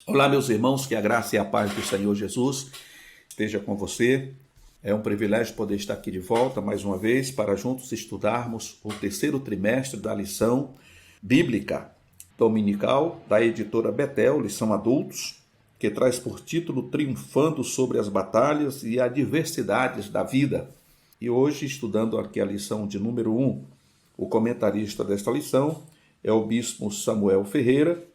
Olá, meus irmãos, que a graça e a paz do Senhor Jesus esteja com você. É um privilégio poder estar aqui de volta mais uma vez para juntos estudarmos o terceiro trimestre da lição bíblica dominical da editora Betel, lição adultos, que traz por título Triunfando sobre as batalhas e adversidades da vida. E hoje, estudando aqui a lição de número 1, o comentarista desta lição é o bispo Samuel Ferreira,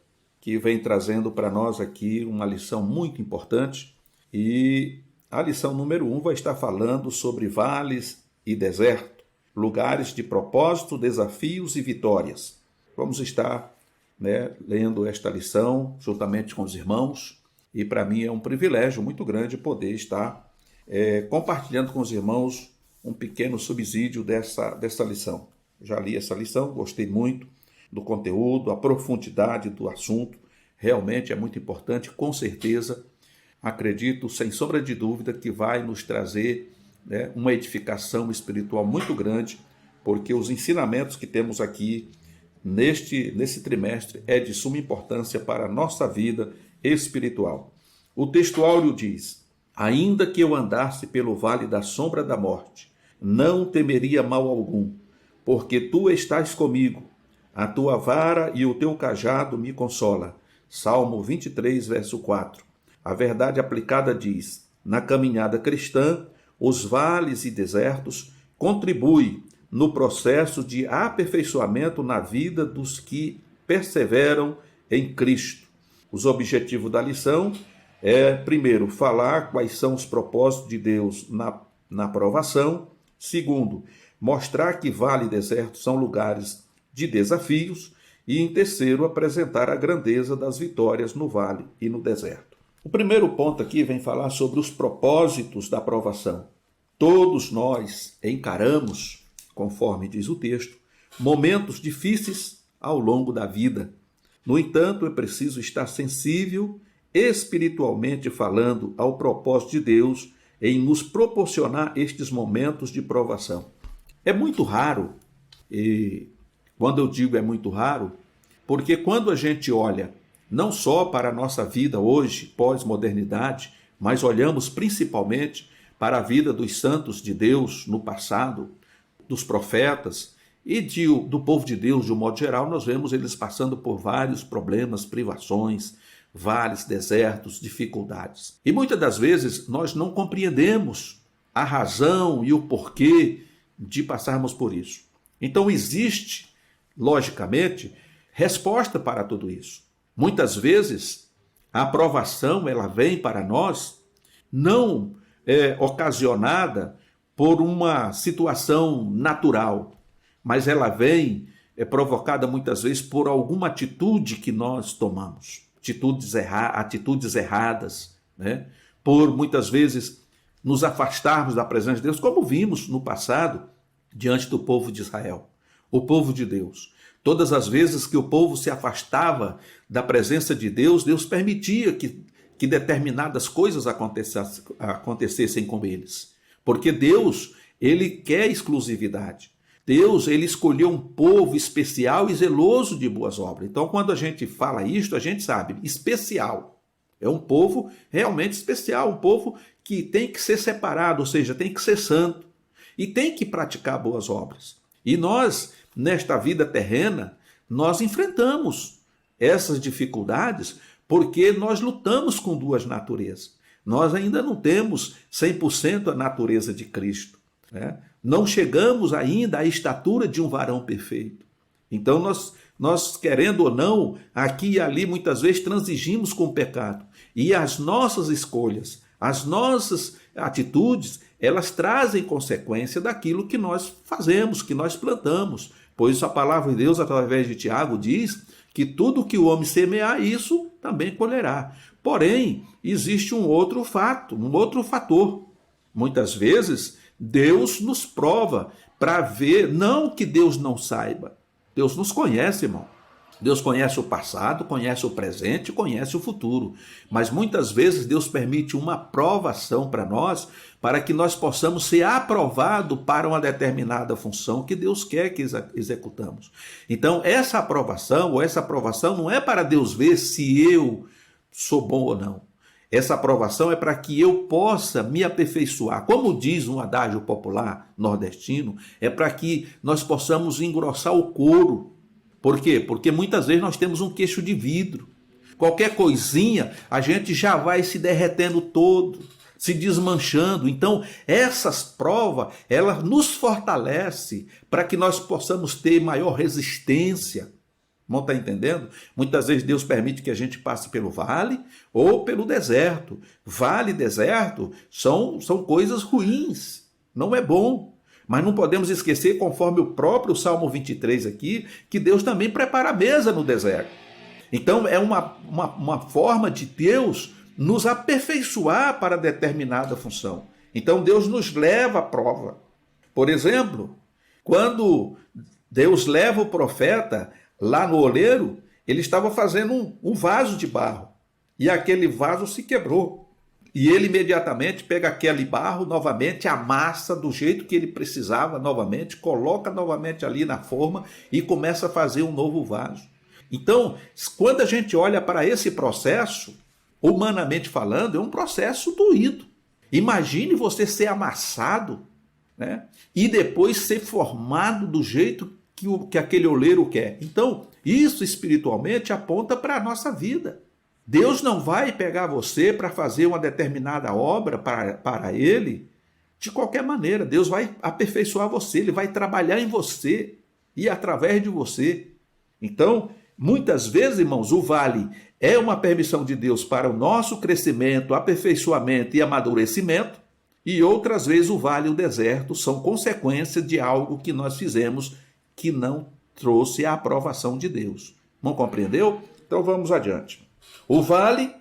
que vem trazendo para nós aqui uma lição muito importante. E a lição número 1 vai estar falando sobre vales e deserto, lugares de propósito, desafios e vitórias. Vamos estar lendo esta lição juntamente com os irmãos, e para mim é um privilégio muito grande poder estar compartilhando com os irmãos um pequeno subsídio dessa lição. Já li essa lição, gostei muito do conteúdo, a profundidade do assunto, realmente é muito importante, com certeza, acredito, sem sombra de dúvida, que vai nos trazer uma edificação espiritual muito grande, porque os ensinamentos que temos aqui nesse trimestre é de suma importância para a nossa vida espiritual. O texto áureo diz: ainda que eu andasse pelo vale da sombra da morte, não temeria mal algum, porque tu estás comigo. A tua vara e o teu cajado me consola. Salmo 23, verso 4. A verdade aplicada diz: na caminhada cristã, os vales e desertos contribuem no processo de aperfeiçoamento na vida dos que perseveram em Cristo. Os objetivos da lição é, primeiro, falar quais são os propósitos de Deus na provação. Segundo, mostrar que vale e deserto são lugares de desafios, e em terceiro, apresentar a grandeza das vitórias no vale e no deserto. O primeiro ponto aqui vem falar sobre os propósitos da provação. Todos nós encaramos, conforme diz o texto, momentos difíceis ao longo da vida. No entanto, é preciso estar sensível, espiritualmente falando, ao propósito de Deus em nos proporcionar estes momentos de provação. É muito raro, e quando eu digo é muito raro, porque quando a gente olha não só para a nossa vida hoje, pós-modernidade, mas olhamos principalmente para a vida dos santos de Deus no passado, dos profetas e do povo de Deus de um modo geral, nós vemos eles passando por vários problemas, privações, vales, desertos, dificuldades. E muitas das vezes nós não compreendemos a razão e o porquê de passarmos por isso. Então existe, logicamente, resposta para tudo isso. Muitas vezes a aprovação ela vem para nós não ocasionada por uma situação natural, mas ela vem provocada muitas vezes por alguma atitude que nós tomamos, atitudes erradas, por muitas vezes nos afastarmos da presença de Deus, como vimos no passado diante do povo de Israel, o povo de Deus. Todas as vezes que o povo se afastava da presença de Deus, Deus permitia que determinadas coisas acontecessem com eles. Porque Deus, ele quer exclusividade. Deus, ele escolheu um povo especial e zeloso de boas obras. Então, quando a gente fala isto, a gente sabe, especial. É um povo realmente especial, um povo que tem que ser separado, ou seja, tem que ser santo e tem que praticar boas obras. E nós, nesta vida terrena, nós enfrentamos essas dificuldades porque nós lutamos com duas naturezas. Nós ainda não temos 100% a natureza de Cristo. Não chegamos ainda à estatura de um varão perfeito. Então nós, querendo ou não, aqui e ali, muitas vezes transigimos com o pecado. E as nossas escolhas, as nossas atitudes, elas trazem consequência daquilo que nós fazemos, que nós plantamos. Pois a palavra de Deus, através de Tiago, diz que tudo que o homem semear, isso também colherá. Porém, existe um outro fator. Muitas vezes, Deus nos prova para ver, não que Deus não saiba. Deus nos conhece, irmão. Deus conhece o passado, conhece o presente, conhece o futuro. Mas muitas vezes Deus permite uma provação para nós, para que nós possamos ser aprovados para uma determinada função que Deus quer que executamos. Então, essa aprovação não é para Deus ver se eu sou bom ou não. Essa aprovação é para que eu possa me aperfeiçoar. Como diz um adágio popular nordestino, é para que nós possamos engrossar o couro. Por quê? Porque muitas vezes nós temos um queixo de vidro. Qualquer coisinha, a gente já vai se derretendo todo, se desmanchando. Então, essas provas, elas nos fortalecem para que nós possamos ter maior resistência. Não está entendendo? Muitas vezes Deus permite que a gente passe pelo vale ou pelo deserto. Vale e deserto são coisas ruins, não é bom. Mas não podemos esquecer, conforme o próprio Salmo 23 aqui, que Deus também prepara a mesa no deserto. Então é uma forma de Deus nos aperfeiçoar para determinada função. Então Deus nos leva à prova. Por exemplo, quando Deus leva o profeta lá no oleiro, ele estava fazendo um vaso de barro. E aquele vaso se quebrou. E ele imediatamente pega aquele barro novamente, amassa do jeito que ele precisava novamente, coloca novamente ali na forma e começa a fazer um novo vaso. Então, quando a gente olha para esse processo, humanamente falando, é um processo doído. Imagine você ser amassado, né? E depois ser formado do jeito que aquele oleiro quer. Então, isso espiritualmente aponta para a nossa vida. Deus não vai pegar você para fazer uma determinada obra para Ele de qualquer maneira. Deus vai aperfeiçoar você, Ele vai trabalhar em você e através de você. Então, muitas vezes, irmãos, o vale é uma permissão de Deus para o nosso crescimento, aperfeiçoamento e amadurecimento, e outras vezes o vale e o deserto são consequência de algo que nós fizemos que não trouxe a aprovação de Deus. Não compreendeu? Então vamos adiante. O vale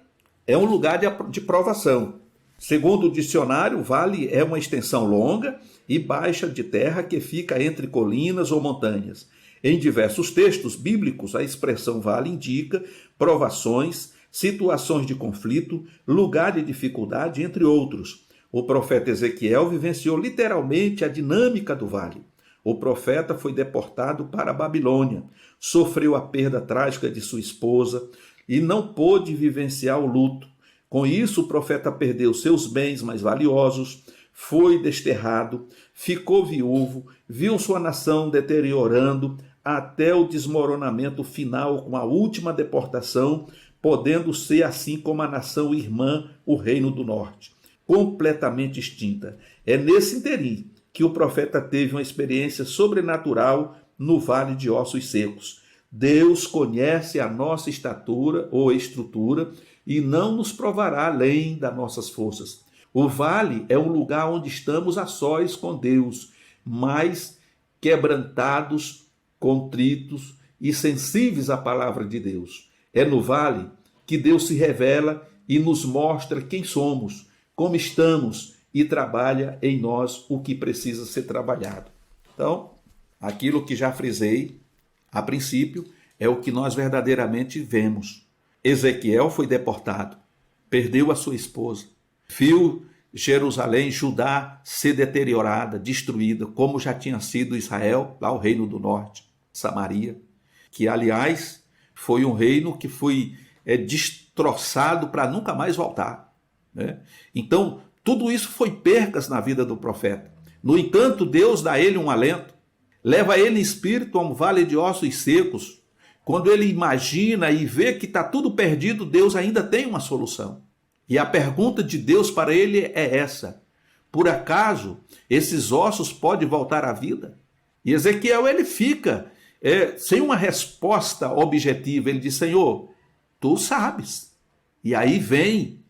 é um lugar de provação. Segundo o dicionário, o vale é uma extensão longa e baixa de terra que fica entre colinas ou montanhas. Em diversos textos bíblicos, a expressão vale indica provações, situações de conflito, lugar de dificuldade, entre outros. O profeta Ezequiel vivenciou literalmente a dinâmica do vale. O profeta foi deportado para a Babilônia, sofreu a perda trágica de sua esposa e não pôde vivenciar o luto. Com isso, o profeta perdeu seus bens mais valiosos, foi desterrado, ficou viúvo, viu sua nação deteriorando até o desmoronamento final com a última deportação, podendo ser assim como a nação irmã, o Reino do Norte, completamente extinta. É nesse interim que o profeta teve uma experiência sobrenatural no vale de ossos secos. Deus conhece a nossa estatura ou estrutura e não nos provará além das nossas forças. O vale é um lugar onde estamos a sós com Deus, mas quebrantados, contritos e sensíveis à palavra de Deus. É no vale que Deus se revela e nos mostra quem somos, como estamos e trabalha em nós o que precisa ser trabalhado. Então, aquilo que já frisei a princípio é o que nós verdadeiramente vemos. Ezequiel foi deportado, perdeu a sua esposa, viu Jerusalém, Judá ser deteriorada, destruída, como já tinha sido Israel, lá o reino do norte, Samaria, que aliás foi um reino que foi destroçado para nunca mais voltar, né? Então, tudo isso foi percas na vida do profeta. No entanto, Deus dá a ele um alento, leva ele em espírito a um vale de ossos secos. Quando ele imagina e vê que está tudo perdido, Deus ainda tem uma solução. E a pergunta de Deus para ele é essa: por acaso esses ossos podem voltar à vida? E Ezequiel ele fica sem uma resposta objetiva. Ele diz: Senhor, tu sabes. E aí vem,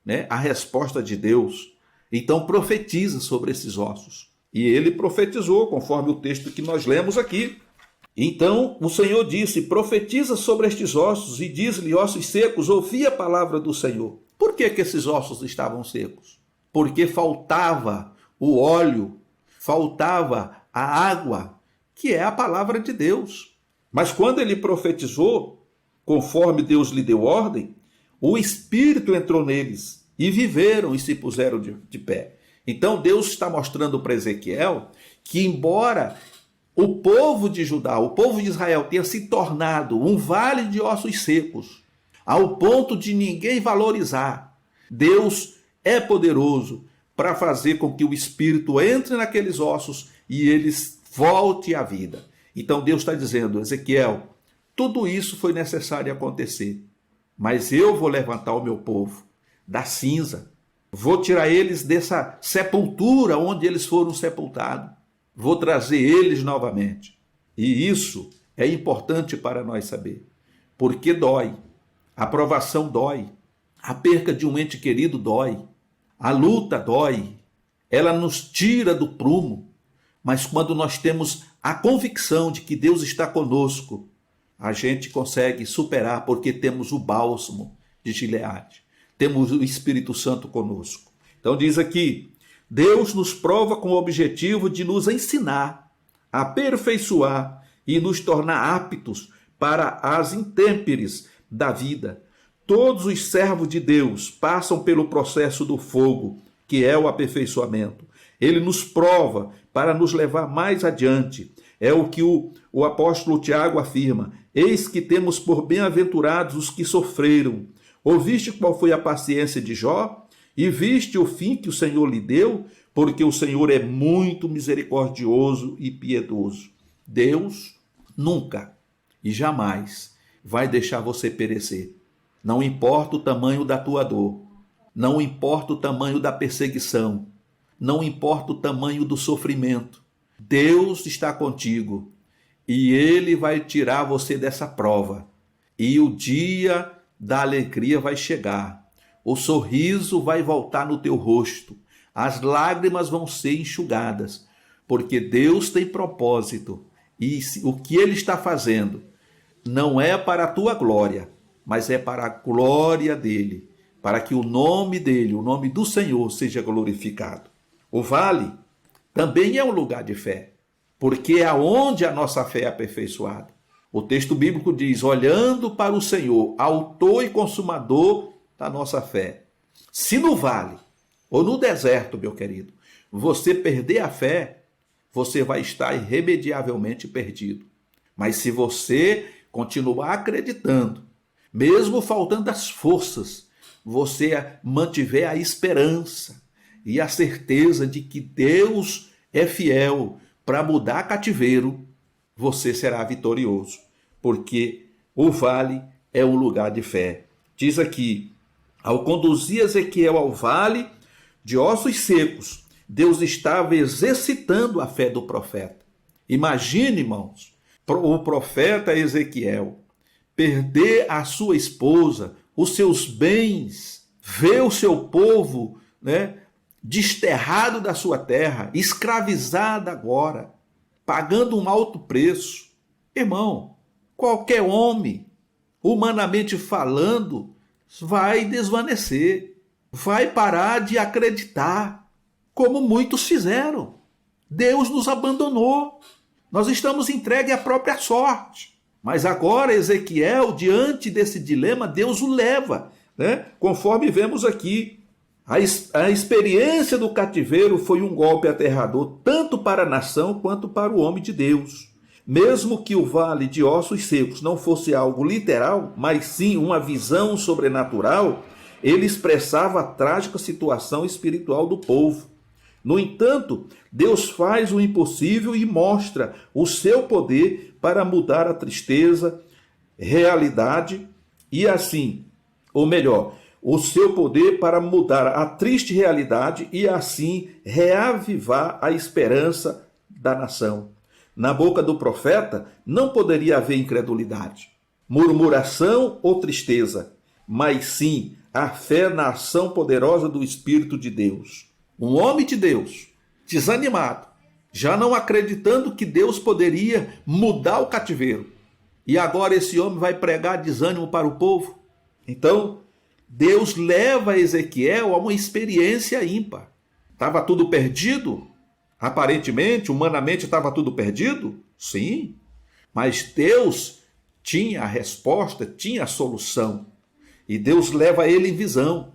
né, a resposta de Deus. Então profetiza sobre esses ossos. E ele profetizou, conforme o texto que nós lemos aqui. Então o Senhor disse: profetiza sobre estes ossos e diz-lhe, ossos secos, ouvi a palavra do Senhor. Por que esses ossos estavam secos? Porque faltava o óleo, faltava a água, que é a palavra de Deus. Mas quando ele profetizou, conforme Deus lhe deu ordem, o Espírito entrou neles e viveram e se puseram de pé. Então Deus está mostrando para Ezequiel que, embora o povo de Judá, o povo de Israel tenha se tornado um vale de ossos secos, ao ponto de ninguém valorizar. Deus é poderoso para fazer com que o espírito entre naqueles ossos e eles voltem à vida. Então Deus está dizendo, Ezequiel, tudo isso foi necessário acontecer, mas eu vou levantar o meu povo da cinza, vou tirar eles dessa sepultura onde eles foram sepultados, vou trazer eles novamente. E isso é importante para nós saber, porque dói, a provação dói, a perca de um ente querido dói, a luta dói, ela nos tira do prumo, mas quando nós temos a convicção de que Deus está conosco, a gente consegue superar, porque temos o bálsamo de Gileade, temos o Espírito Santo conosco. Então diz aqui, Deus nos prova com o objetivo de nos ensinar, aperfeiçoar e nos tornar aptos para as intempéries da vida. Todos os servos de Deus passam pelo processo do fogo, que é o aperfeiçoamento. Ele nos prova para nos levar mais adiante. É o que o apóstolo Tiago afirma. Eis que temos por bem-aventurados os que sofreram. Ouviste qual foi a paciência de Jó? E viste o fim que o Senhor lhe deu? Porque o Senhor é muito misericordioso e piedoso. Deus nunca e jamais vai deixar você perecer. Não importa o tamanho da tua dor, não importa o tamanho da perseguição, não importa o tamanho do sofrimento, Deus está contigo e Ele vai tirar você dessa prova. E o dia da alegria vai chegar, o sorriso vai voltar no teu rosto, as lágrimas vão ser enxugadas, porque Deus tem propósito e o que Ele está fazendo não é para a tua glória, mas é para a glória dele, para que o nome dele, o nome do Senhor, seja glorificado. O vale também é um lugar de fé, porque é onde a nossa fé é aperfeiçoada. O texto bíblico diz, olhando para o Senhor, autor e consumador da nossa fé. Se no vale ou no deserto, meu querido, você perder a fé, você vai estar irremediavelmente perdido. Mas se você continuar acreditando, mesmo faltando as forças, você mantiver a esperança e a certeza de que Deus é fiel para mudar cativeiro, você será vitorioso, porque o vale é um lugar de fé. Diz aqui, ao conduzir Ezequiel ao vale de ossos secos, Deus estava exercitando a fé do profeta. Imagine, irmãos, o profeta Ezequiel perder a sua esposa, os seus bens, ver o seu povo, desterrado da sua terra, escravizado agora, pagando um alto preço. Irmão, qualquer homem, humanamente falando, vai desvanecer, vai parar de acreditar, como muitos fizeram. Deus nos abandonou, nós estamos entregues à própria sorte. Mas agora Ezequiel, diante desse dilema, Deus o leva, conforme vemos aqui. A experiência do cativeiro foi um golpe aterrador, tanto para a nação quanto para o homem de Deus. Mesmo que o vale de ossos secos não fosse algo literal, mas sim uma visão sobrenatural, ele expressava a trágica situação espiritual do povo. No entanto, Deus faz o impossível e mostra o seu poder para mudar a tristeza, realidade, e assim, ou melhor, o seu poder para mudar a triste realidade e assim reavivar a esperança da nação. Na boca do profeta não poderia haver incredulidade, murmuração ou tristeza, mas sim a fé na ação poderosa do Espírito de Deus. Um homem de Deus, desanimado, já não acreditando que Deus poderia mudar o cativeiro. E agora esse homem vai pregar desânimo para o povo? Então, Deus leva Ezequiel a uma experiência ímpar. Estava tudo perdido? Aparentemente, humanamente, estava tudo perdido? Sim. Mas Deus tinha a resposta, tinha a solução. E Deus leva ele em visão.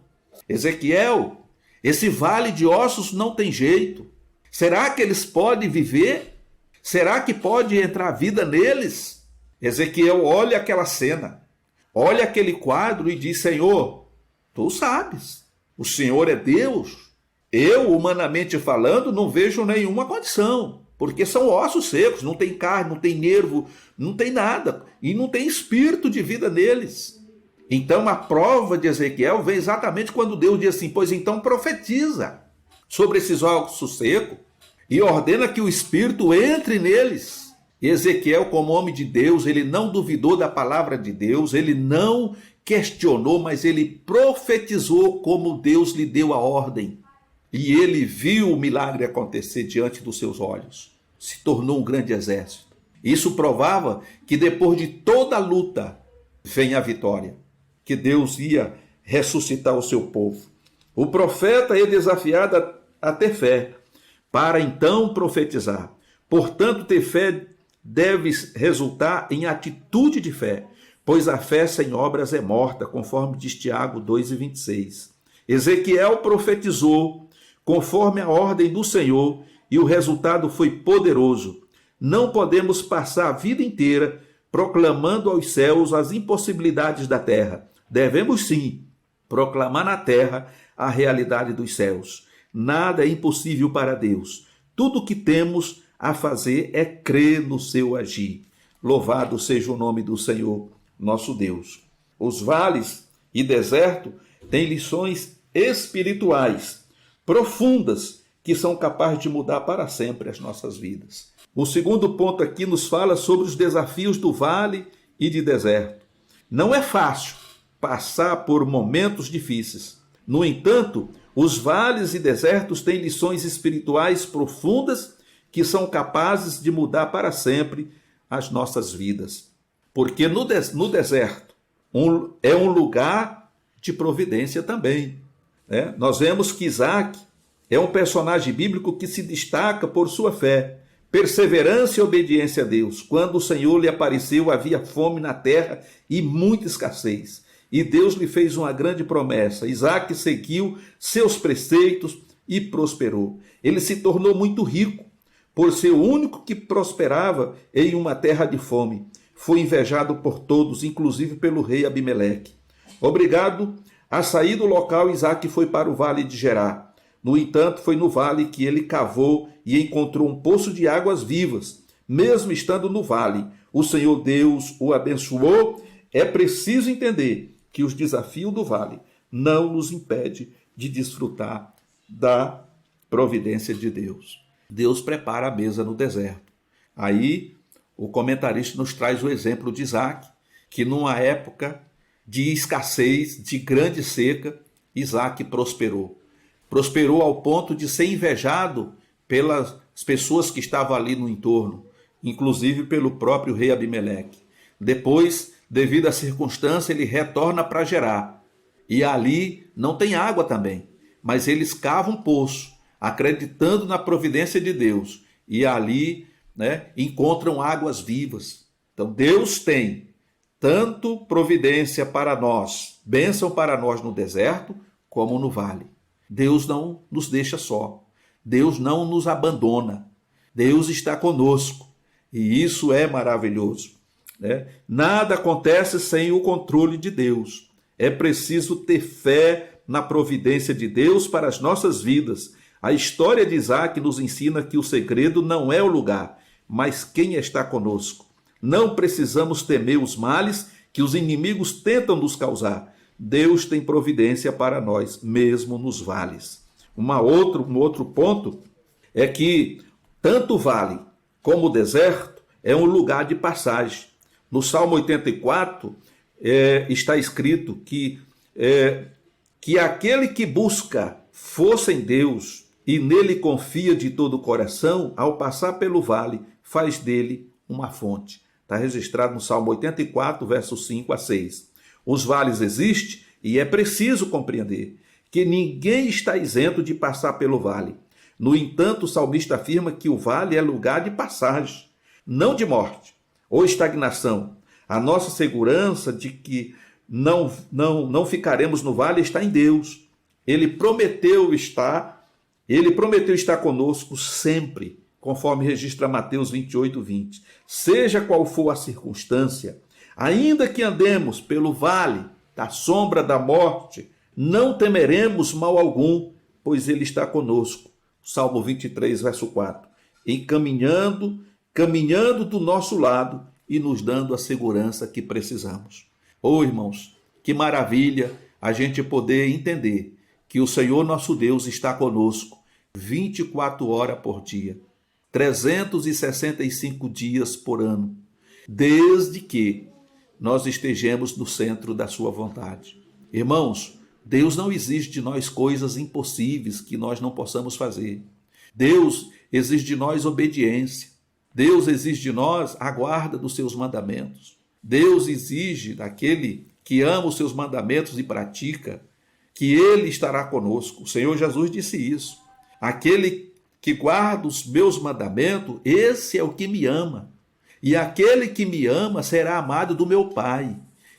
Ezequiel, esse vale de ossos não tem jeito. Será que eles podem viver? Será que pode entrar vida neles? Ezequiel olha aquela cena. olha aquele quadro e diz: Senhor, tu sabes, o Senhor é Deus. Eu, humanamente falando, não vejo nenhuma condição, porque são ossos secos, não tem carne, não tem nervo, não tem nada, e não tem espírito de vida neles. Então a prova de Ezequiel vem exatamente quando Deus diz assim: pois então profetiza sobre esses ossos secos e ordena que o espírito entre neles. E Ezequiel, como homem de Deus, ele não duvidou da palavra de Deus, ele não questionou, mas ele profetizou como Deus lhe deu a ordem. E ele viu o milagre acontecer diante dos seus olhos. Se tornou um grande exército. Isso provava que depois de toda a luta vem a vitória, que Deus ia ressuscitar o seu povo. O profeta é desafiado a ter fé, para então profetizar. Portanto, ter fé deve resultar em atitude de fé, pois a fé sem obras é morta, conforme diz Tiago 2:26. Ezequiel profetizou conforme a ordem do Senhor, e o resultado foi poderoso. Não podemos passar a vida inteira proclamando aos céus as impossibilidades da terra. Devemos sim proclamar na terra a realidade dos céus. Nada é impossível para Deus. Tudo o que temos a fazer é crer no seu agir. Louvado seja o nome do Senhor, nosso Deus. Os vales e deserto têm lições espirituais profundas que são capazes de mudar para sempre as nossas vidas. O segundo ponto aqui nos fala sobre os desafios do vale e de deserto. Não é fácil passar por momentos difíceis. No entanto, os vales e desertos têm lições espirituais profundas que são capazes de mudar para sempre as nossas vidas. Porque no deserto é um lugar de providência também. Nós vemos que Isaac é um personagem bíblico que se destaca por sua fé, perseverança e obediência a Deus. Quando o Senhor lhe apareceu, havia fome na terra e muita escassez. E Deus lhe fez uma grande promessa. Isaac seguiu seus preceitos e prosperou. Ele se tornou muito rico, por ser o único que prosperava em uma terra de fome. Foi invejado por todos, inclusive pelo rei Abimeleque. Obrigado a sair do local, Isaac foi para o vale de Gerar. No entanto, foi no vale que ele cavou e encontrou um poço de águas vivas. Mesmo estando no vale, o Senhor Deus o abençoou. É preciso entender que os desafios do vale não nos impedem de desfrutar da providência de Deus. Deus prepara a mesa no deserto. Aí, o comentarista nos traz o exemplo de Isaac, que numa época de escassez, de grande seca, Isaac prosperou. Prosperou ao ponto de ser invejado pelas pessoas que estavam ali no entorno, inclusive pelo próprio rei Abimeleque. Depois, devido à circunstância, ele retorna para Gerar. E ali não tem água também, mas eles cavam um poço, acreditando na providência de Deus. E ali encontram águas vivas. Então Deus tem tanto providência para nós, bênção para nós no deserto, como no vale. Deus não nos deixa só. Deus não nos abandona. Deus está conosco. E isso é maravilhoso. Nada acontece sem o controle de Deus. É preciso ter fé na providência de Deus para as nossas vidas. A história de Isaac nos ensina que o segredo não é o lugar, mas quem está conosco. Não precisamos temer os males que os inimigos tentam nos causar. Deus tem providência para nós, mesmo nos vales. Um outro ponto é que tanto o vale como o deserto é um lugar de passagem. No Salmo 84 está escrito que aquele que busca força em Deus e nele confia de todo o coração, ao passar pelo vale, faz dele uma fonte. Está registrado no Salmo 84, versos 5 a 6. Os vales existem e é preciso compreender que ninguém está isento de passar pelo vale. No entanto, o salmista afirma que o vale é lugar de passagem, não de morte ou estagnação. A nossa segurança de que não ficaremos no vale está em Deus. Ele prometeu estar conosco sempre, conforme registra Mateus 28:20. Seja qual for a circunstância, Ainda que andemos pelo vale da sombra da morte, não temeremos mal algum, pois ele está conosco. Salmo 23, verso 4. Caminhando do nosso lado e nos dando a segurança que precisamos. Oh, irmãos, que maravilha a gente poder entender que o Senhor nosso Deus está conosco 24 horas por dia, 365 dias por ano, desde que nós estejamos no centro da sua vontade. Irmãos, Deus não exige de nós coisas impossíveis que nós não possamos fazer. Deus exige de nós obediência. Deus exige de nós a guarda dos seus mandamentos. Deus exige daquele que ama os seus mandamentos e pratica, que ele estará conosco. O Senhor Jesus disse isso. Aquele que guarda os meus mandamentos, esse é o que me ama. E aquele que me ama será amado do meu Pai.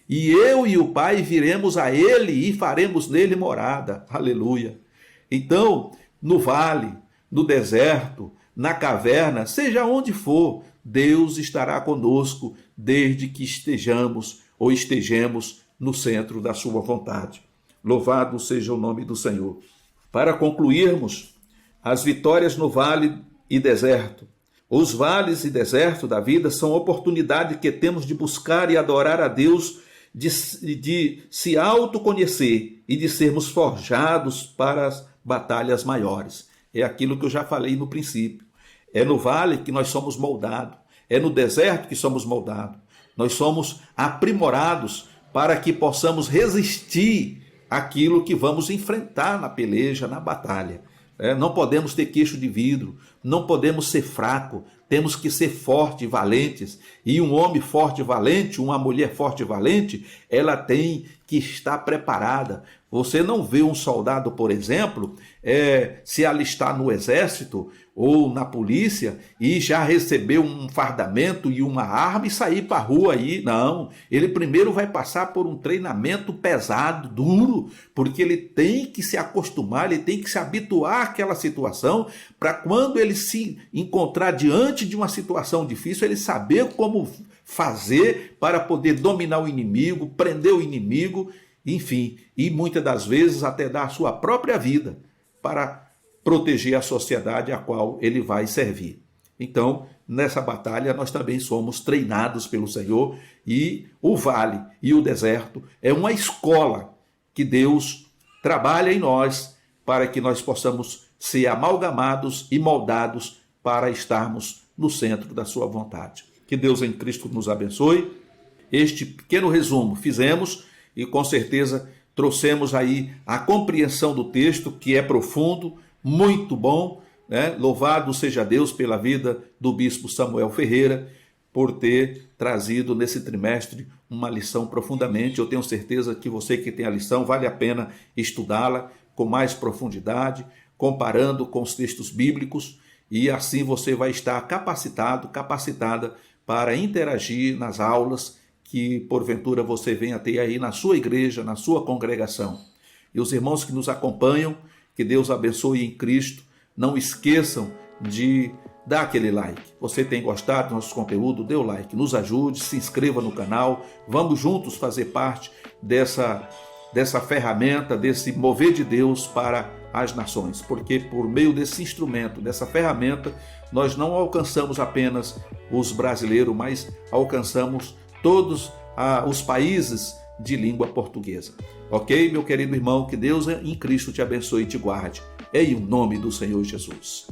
E eu e o Pai viremos a ele e faremos nele morada. Aleluia. Então, no vale, no deserto, na caverna, seja onde for, Deus estará conosco desde que estejamos no centro da sua vontade. Louvado seja o nome do Senhor. Para concluirmos, as vitórias no vale e deserto. Os vales e deserto da vida são oportunidade que temos de buscar e adorar a Deus, de se autoconhecer e de sermos forjados para as batalhas maiores. É aquilo que eu já falei no princípio. É no vale que nós somos moldados. É no deserto que somos moldados. Nós somos aprimorados para que possamos resistir àquilo que vamos enfrentar na peleja, na batalha. Não podemos ter queixo de vidro, não podemos ser fraco, temos que ser fortes e valentes. E um homem forte e valente, uma mulher forte e valente, ela tem que estar preparada. Você não vê um soldado, por exemplo, se alistar no exército ou na polícia e já receber um fardamento e uma arma e sair para a rua aí. Não, ele primeiro vai passar por um treinamento pesado, duro, porque ele tem que se acostumar, ele tem que se habituar àquela situação, para quando ele se encontrar diante de uma situação difícil, ele saber como fazer para poder dominar o inimigo, prender o inimigo, enfim, e muitas das vezes até dar a sua própria vida para proteger a sociedade a qual ele vai servir. Então, nessa batalha, nós também somos treinados pelo Senhor, e o vale e o deserto é uma escola que Deus trabalha em nós para que nós possamos ser amalgamados e moldados para estarmos no centro da sua vontade. Que Deus em Cristo nos abençoe. Este pequeno resumo fizemos e com certeza trouxemos aí a compreensão do texto, que é profundo, muito bom, né? Louvado seja Deus pela vida do bispo Samuel Ferreira, por ter trazido nesse trimestre uma lição profundamente. Eu tenho certeza que você que tem a lição, vale a pena estudá-la com mais profundidade, comparando com os textos bíblicos, e assim você vai estar capacitada para interagir nas aulas que porventura você venha ter aí na sua igreja, na sua congregação. E os irmãos que nos acompanham, que Deus abençoe em Cristo. Não esqueçam de dar aquele like. Você tem gostado do nosso conteúdo? Dê o like, nos ajude, se inscreva no canal. Vamos juntos fazer parte dessa ferramenta, desse mover de Deus para as nações. Porque por meio desse instrumento, dessa ferramenta, nós não alcançamos apenas os brasileiros, mas alcançamos todos os países de língua portuguesa. Ok, meu querido irmão? Que Deus em Cristo te abençoe e te guarde. Em nome do Senhor Jesus.